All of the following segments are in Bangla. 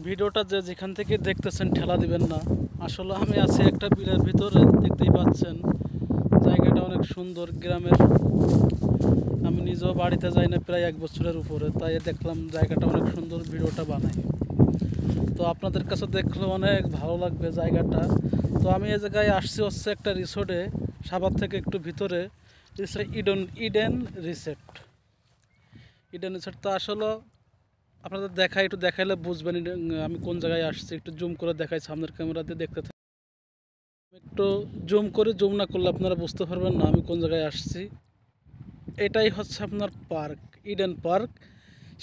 ভিডিওটা যেখান থেকে দেখতেছেন ঠেলা দিবেন না। আসলে আমি আছি একটা বিলের ভিতরে, দেখতেই পাচ্ছেন জায়গাটা অনেক সুন্দর গ্রামের। আমি নিজেও বাড়িতে যাই না প্রায় 1 বছরের উপরে, তাই দেখলাম জায়গাটা অনেক সুন্দর, ভিডিওটা বানাই। তো আপনাদের কাছে দেখলে অনেক ভালো লাগবে জায়গাটা। তো আমি এই জায়গায় আসছি হচ্ছে একটা রিসোর্টে, সাভার থেকে একটু ভিতরে, ইডেন রিসোর্ট। ইডেন রিসোর্ট তো আসলে আপনাদের একটু দেখাইলে বুঝবেন আমি কোন জায়গায় আসছি। একটু জুম করে দেখাই, সামনের ক্যামেরাতে দেখতে থাকি। একটু জুম না করলে আপনারা বুঝতে পারবেন না আমি কোন জায়গায় আসছি। এটাই হচ্ছে আপনার পার্ক, ইডেন পার্ক,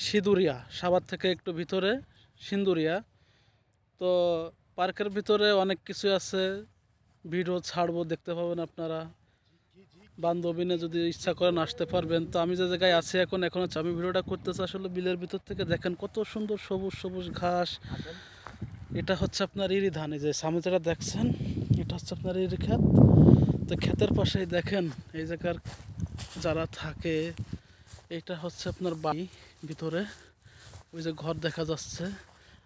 সিঁদুরিয়া, সাভার থেকে একটু ভিতরে সিন্দুরিয়া। তো পার্কের ভিতরে অনেক কিছু আছে, ভিডিও ছাড়বো, দেখতে পাবেন আপনারা। বান্ধবী নিয়ে যদি ইচ্ছা করেন আসতে পারবেন। তো আমি যে জায়গায় আছি এখন হচ্ছে আমি ভিডিওটা করতেছি আসলে বিলের ভিতর থেকে। দেখেন কত সুন্দর সবুজ সবুজ ঘাস। এটা হচ্ছে আপনার ইরি ধান, এই যে সামনে যেটা দেখছেন এটা হচ্ছে আপনার ইরি ক্ষেত। তো ক্ষেতের পাশেই দেখেন এই জায়গার যারা থাকে, এটা হচ্ছে আপনার বাড়ি ভিতরে, ওই যে ঘর দেখা যাচ্ছে।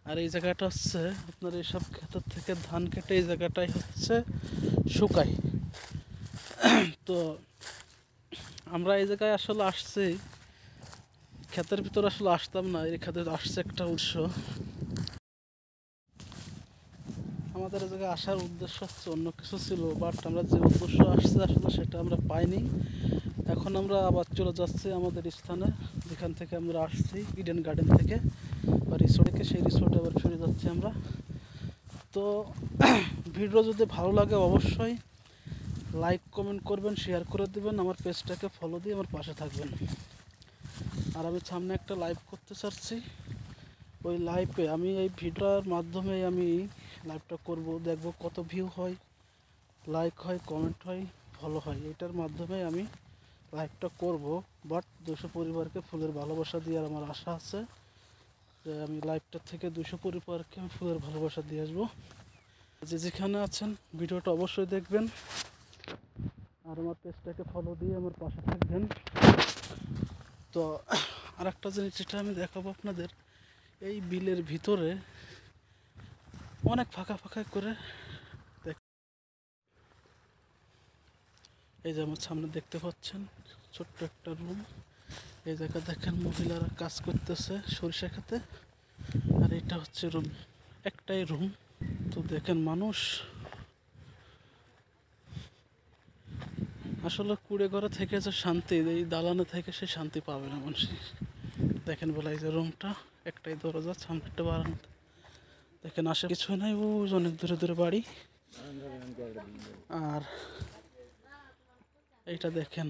আর এই জায়গাটা হচ্ছে আপনার এইসব ক্ষেতের থেকে ধান কেটে এই জায়গাটাই হচ্ছে শুকায়। তো আমরা এই জায়গায় আসলে আসছি, ক্ষেতের ভিতরে আসলে আসতাম না, এই ক্ষেতে আসছে একটা উৎস। আমাদের এই জায়গায় আসার উদ্দেশ্য হচ্ছে অন্য কিছু ছিল, বাট আমরা যে উদ্দেশ্য আসছে আসলে সেটা আমরা পাইনি। এখন আমরা আবার চলে যাচ্ছি আমাদের স্থানে, যেখান থেকে আমরা আসছি, ইডেন গার্ডেন থেকে বা রিসোর্টে, সেই রিসোর্টে আবার ফিরে যাচ্ছি আমরা। তো ভিডিও যদি ভালো লাগে অবশ্যই লাইক কমেন্ট করবেন, শেয়ার করে দেবেন, আমার পেজটাকে ফলো দিয়ে আমার পাশে থাকবেন। আর আমি সামনে একটা লাইভ করতে চাচ্ছি, ওই লাইভে আমি এই ভিডিওর মাধ্যমে আমি লাইভটা করব, দেখব কত ভিউ হয়, লাইক হয়, কমেন্ট হয়, ফলো হয়। এটার মাধ্যমে আমি লাইভটা করব। বাট 200 পরিবারকে ফুলের ভালোবাসা দিয়ে আমার আশা আছে যে আমি লাইভটা থেকে 200 পরিবারকে আমি ফুলের ভালোবাসা দিয়ে আসবো। যেখানে আছেন ভিডিওটা অবশ্যই দেখবেন, আর আমার পেজটাকে ফলো দিয়ে আমার পাশে থাকবেন। তো আর একটা জিনিস যেটা আমি দেখাবো আপনাদের, এই বিলের ভিতরে অনেক ফাঁকা ফাঁকা করে, এই যে আমার সামনে দেখতে পাচ্ছেন ছোট্ট একটা রুম। এই জায়গা দেখেন মহিলারা কাজ করতেছে সরিষা খেতে, আর এটা হচ্ছে রুম, একটাই রুম। তো দেখেন মানুষ আসলে কুড়ে ঘরে থেকে যে শান্তি, এই দালানে থেকে সে শান্তি পাবে না মানুষ। দেখেন বলে এই যে রুমটা, একটাই দরজা, সামনে একটা বারান্দা। দেখেন আসে কিছু নাই, ও অনেক দূরে দূরে বাড়ি। আর এইটা দেখেন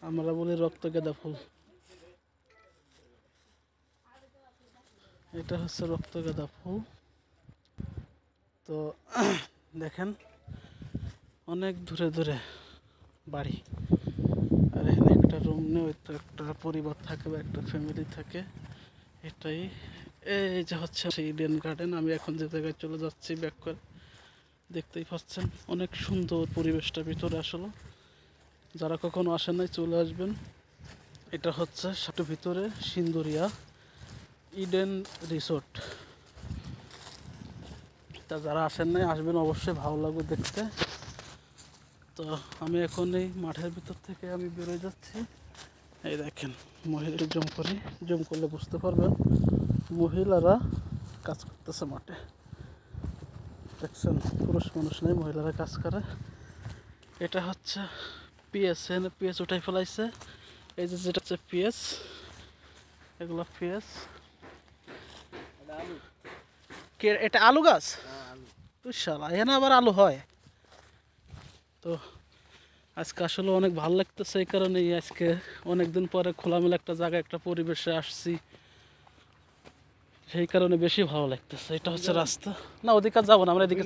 আমরা বলি রক্ত গাঁদা ফুল, এটা হচ্ছে রক্ত গাঁদা ফুল। তো দেখেন অনেক দূরে দূরে বাড়ি, আর এখানে একটা রুম নেই, হয়তো একটা পরিবার থাকে বা একটা ফ্যামিলি থাকে। এটাই এই যে হচ্ছে ইডেন গার্ডেন। আমি এখন যে জায়গায় চলে যাচ্ছি ব্যাক করে, দেখতেই পাচ্ছেন অনেক সুন্দর পরিবেশটা ভিতরে। আসলে যারা কখনো আসেন নাই চলে আসবেন। এটা হচ্ছে একটু ভিতরে সিন্দুরিয়া ইডেন রিসোর্ট। তা যারা আসেন নাই আসবেন, অবশ্যই ভালো লাগবে দেখতে। তো আমি এখন এই মাঠের ভিতর থেকে আমি বেরোয় যাচ্ছি। এই দেখেন মহিলা, জুম করলে বুঝতে পারবেন মহিলারা কাজ করতেছে মাঠে। দেখছেন পুরুষ মানুষ নেই, মহিলারা কাজ করে। এটা হচ্ছে পিএস, এনে পিএস উঠাই ফেলাইছে। এই যে যেটা হচ্ছে পিএস, এগুলো পিএস। এটা আলু গাছ, শালা এখানে আবার আলু হয়। তো আজকে আসলে অনেক ভালো লাগতেছে, এই কারণেই আজকে অনেকদিন পরে খোলামেলা একটা জায়গায় একটা পরিবেশে আসছি, সেই কারণে বেশি ভালো লাগতেছে। এটা হচ্ছে রাস্তা, না ওদিকে যাবো না আমরা, এদিকে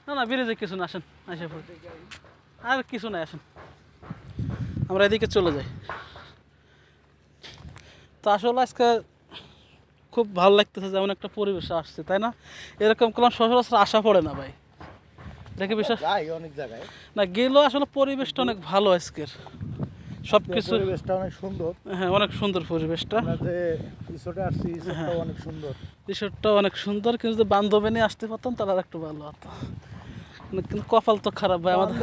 না না ব্রিজে কিছু না, আসেন আসে আর কিছু নাই, আসেন আমরা এদিকে চলে যাই। তো আসলে আজকে খুব ভালো লাগতেছে, যেমন একটা পরিবেশে আসছে, তাই না? এরকম কোনো সচরাচর আশা পড়ে না ভাই, দেখে বিশ্বাস অনেক জায়গায় না গেলেও আসলে পরিবেশটা অনেক ভালো আজকের, সবকিছু পরিবেশটা অনেক সুন্দর। হ্যাঁ অনেক সুন্দর পরিবেশটা, আমরা যে রিসোর্টে আসছি রিসোর্টটাও অনেক সুন্দর। রিসোর্টটা অনেক সুন্দর, কিন্তু যদি বান্ধবী নিয়ে আসতে পারতাম তাহলে আর একটু ভালো হতো। কিন্তু কপাল তো খারাপ ভাই আমাদের।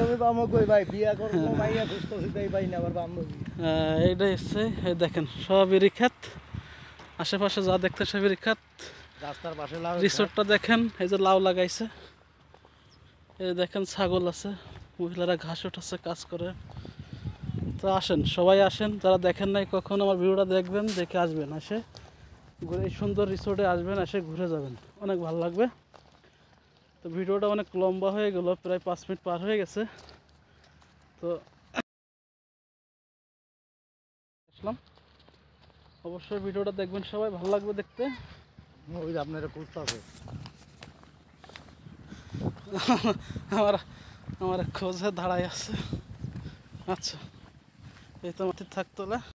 এইটাই হচ্ছে, এই দেখেন সবেরই ক্ষেত, আশেপাশে যা দেখতে সবেরই ক্ষেত। রাস্তার পাশে রিসোর্টটা দেখেন, এই যে লাউ লাগাইছে, এই দেখেন ছাগল আছে, মহিলারা ঘাস উঠাচ্ছে কাজ করে। তো আসেন, সবাই আসেন, যারা দেখেন নাই কখনো আমার ভিডিওটা দেখবেন, দেখে আসবেন, এসে ঘুরে এই সুন্দর রিসোর্টে আসবেন, এসে ঘুরে যাবেন, অনেক ভালো লাগবে। তো ভিডিওটা অনেক লম্বা হয়ে গেল, প্রায় 5 মিনিট পার হয়ে গেছে। তো আসলাম, অবশ্যই ভিডিওটা দেখবেন সবাই, ভালো লাগবে দেখতে। ওই আপনারা করতে আমার আমার খোঁজে দাঁড়াই আছে। আচ্ছা, এই তো মাঠে থাকতো না।